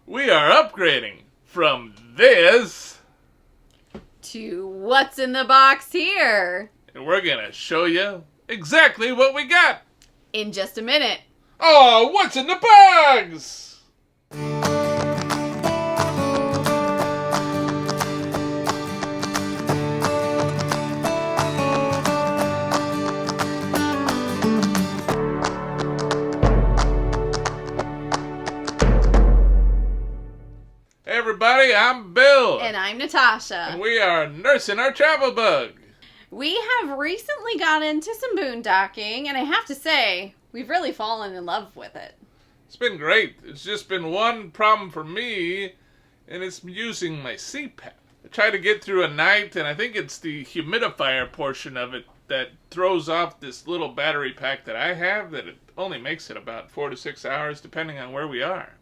We are upgrading from this to what's in the box here. And we're gonna show you exactly what we got In just a minute. Oh, what's in the bags? Hey everybody, I'm Bill. And I'm Natasha. And we are nursing our travel bug. We have recently got into some boondocking, and I have to say, we've really fallen in love with it. It's been great. It's just been one problem for me, and it's using my CPAP. I try to get through a night, and I think it's the humidifier portion of it that throws off this little battery pack that I have, that it only makes it about 4 to 6 hours, depending on where we are.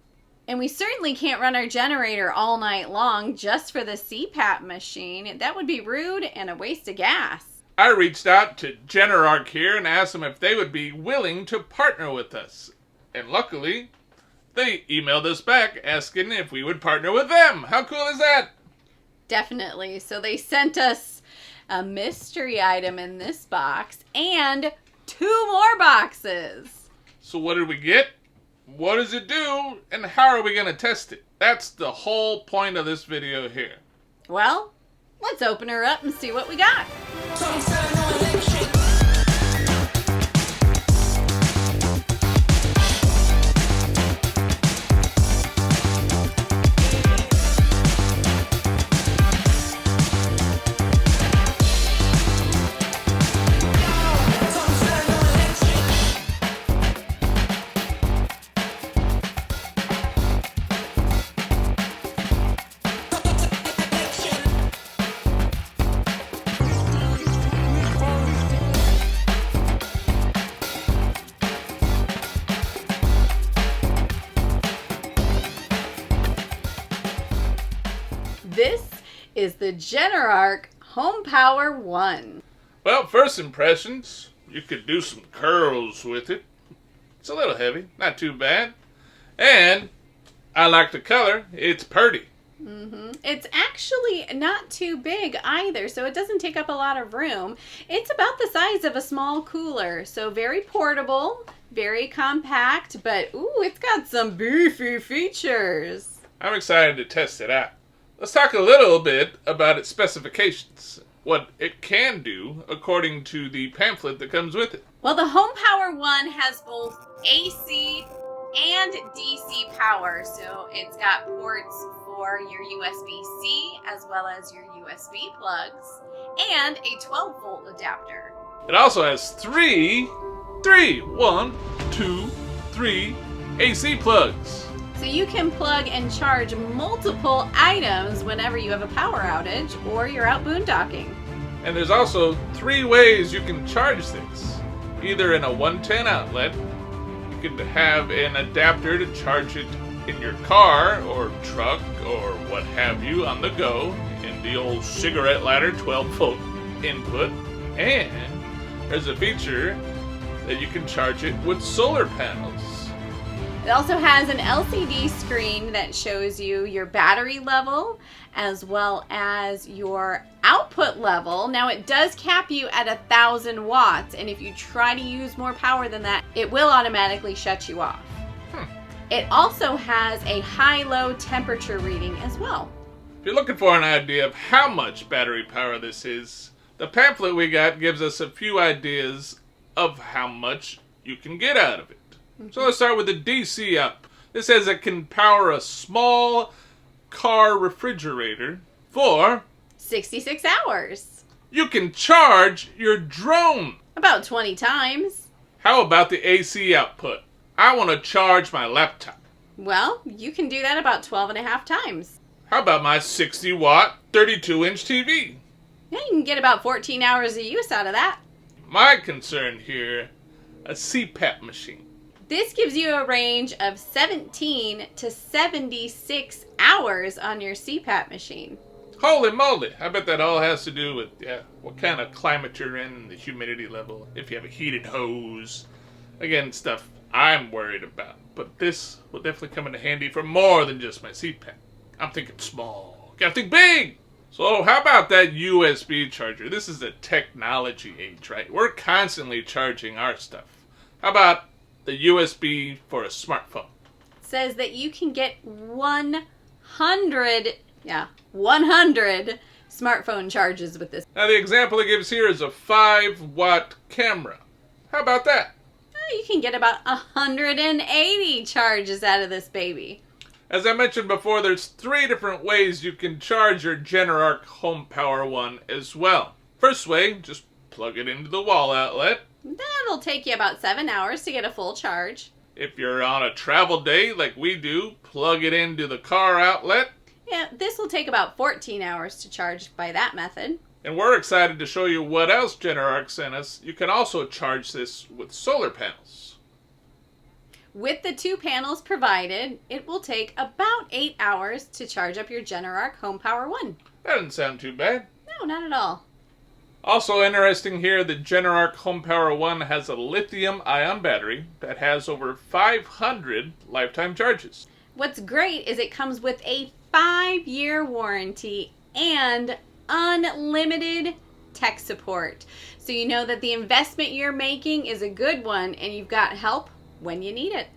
And we certainly can't run our generator all night long just for the CPAP machine. That would be rude and a waste of gas. I reached out to Generark here and asked them if they would be willing to partner with us. And luckily, they emailed us back asking if we would partner with them. How cool is that? Definitely. So they sent us a mystery item in this box and 2 more boxes. So what did we get? What does it do? And how are we going to test it? That's the whole point of this video here. Well, let's open her up and see what we got. This is the Generark HomePower One. Well, first impressions, you could do some curls with it. It's a little heavy, not too bad. And I like the color, it's pretty. It's actually not too big either, so it doesn't take up a lot of room. It's about the size of a small cooler, so very portable, very compact, but ooh, it's got some beefy features. I'm excited to test it out. Let's talk a little bit about its specifications. What it can do according to the pamphlet that comes with it. Well, the HomePower One has both AC and DC power, so it's got ports for your USB-C as well as your USB plugs and a 12-volt adapter. It also has three AC plugs. So you can plug and charge multiple items whenever you have a power outage or you're out boondocking. And there's also 3 ways you can charge this. Either in a 110 outlet, you could have an adapter to charge it in your car or truck or what have you on the go in the old cigarette lighter 12-volt input. And there's a feature that you can charge it with solar panels. It also has an LCD screen that shows you your battery level as well as your output level. Now it does cap you at 1,000 watts, and if you try to use more power than that, it will automatically shut you off. It also has a high-low temperature reading as well. If you're looking for an idea of how much battery power this is, the pamphlet we got gives us a few ideas of how much you can get out of it. So let's start with the DC up. This says it can power a small car refrigerator for 66 hours. You can charge your drone. About 20 times. How about the AC output? I want to charge my laptop. Well, you can do that about 12 and a half times. How about my 60-watt, 32-inch TV? Yeah, you can get about 14 hours of use out of that. My concern here, a CPAP machine. This gives you a range of 17 to 76 hours on your CPAP machine. Holy moly! I bet that all has to do with what kind of climate you're in, the humidity level, if you have a heated hose. Again, stuff I'm worried about. But this will definitely come in handy for more than just my CPAP. I'm thinking small. Gotta think big! So how about that USB charger? This is the technology age, right? We're constantly charging our stuff. How about the USB for a smartphone? It says that you can get 100 smartphone charges with this. Now the example it gives here is a 5-watt camera. How about that? You can get about 180 charges out of this baby. As I mentioned before, there's 3 different ways you can charge your Generark HomePower One as well. First way, just plug it into the wall outlet. That'll take you about 7 hours to get a full charge. If you're on a travel day like we do, plug it into the car outlet. Yeah, this will take about 14 hours to charge by that method. And we're excited to show you what else Generark sent us. You can also charge this with solar panels. With the 2 panels provided, it will take about 8 hours to charge up your Generark HomePower One. That doesn't sound too bad. No, not at all. Also interesting here, the Generark HomePower One has a lithium-ion battery that has over 500 lifetime charges. What's great is it comes with a 5-year warranty and unlimited tech support. So you know that the investment you're making is a good one and you've got help when you need it.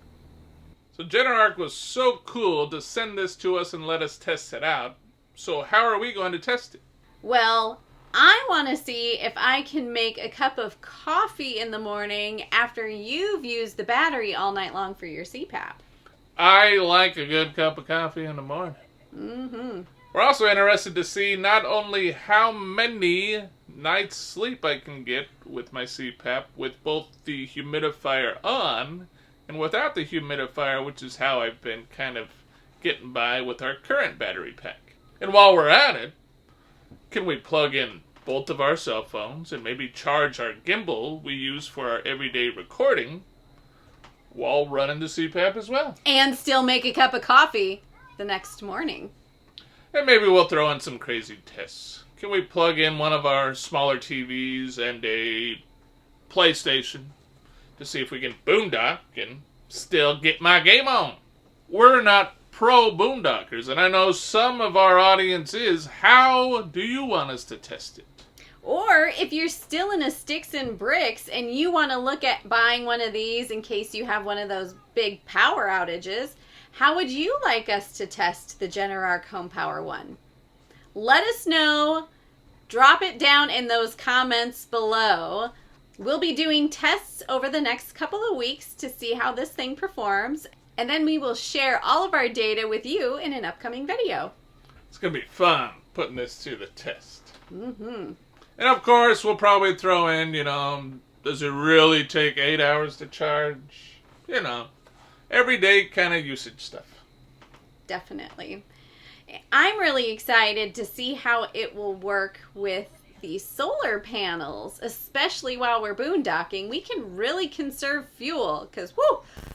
So Generark was so cool to send this to us and let us test it out. So how are we going to test it? Well, I want to see if I can make a cup of coffee in the morning after you've used the battery all night long for your CPAP. I like a good cup of coffee in the morning. Mm-hmm. We're also interested to see not only how many nights sleep I can get with my CPAP with both the humidifier on and without the humidifier, which is how I've been kind of getting by with our current battery pack. And while we're at it, can we plug in both of our cell phones and maybe charge our gimbal we use for our everyday recording while running the CPAP as well? And still make a cup of coffee the next morning. And maybe we'll throw in some crazy tests. Can we plug in one of our smaller TVs and a PlayStation to see if we can boondock and still get my game on? We're not pro boondockers, and I know some of our audience is. How do you want us to test it? Or if you're still in a sticks and bricks and you want to look at buying one of these in case you have one of those big power outages, how would you like us to test the Generark HomePower One? Let us know. Drop it down in those comments below. We'll be doing tests over the next couple of weeks to see how this thing performs, and then we will share all of our data with you in an upcoming video. It's going to be fun putting this to the test. Mm-hmm. And of course, we'll probably throw in, does it really take 8 hours to charge? Everyday kind of usage stuff. Definitely. I'm really excited to see how it will work with the solar panels, especially while we're boondocking. We can really conserve fuel because,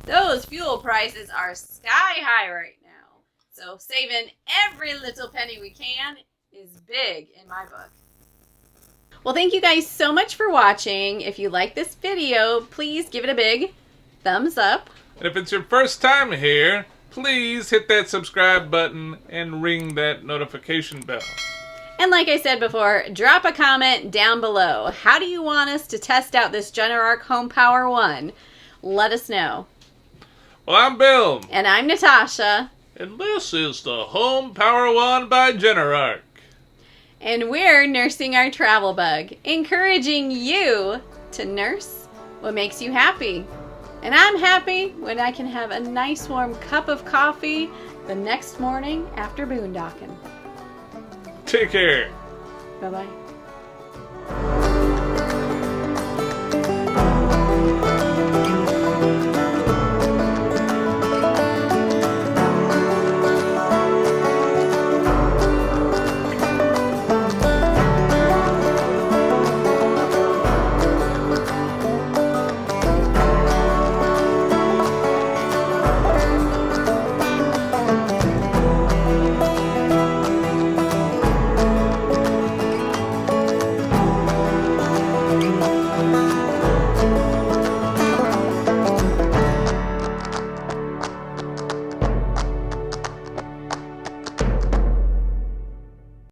those fuel prices are sky high right now. So saving every little penny we can is big in my book. Well, thank you guys so much for watching. If you like this video, please give it a big thumbs up. And if it's your first time here, please hit that subscribe button and ring that notification bell. And like I said before, drop a comment down below. How do you want us to test out this Generark HomePower One? Let us know. Well, I'm Bill. And I'm Natasha. And this is the HomePower One by Generark. And we're nursing our travel bug, encouraging you to nurse what makes you happy. And I'm happy when I can have a nice warm cup of coffee the next morning after boondocking. Take care. Bye-bye.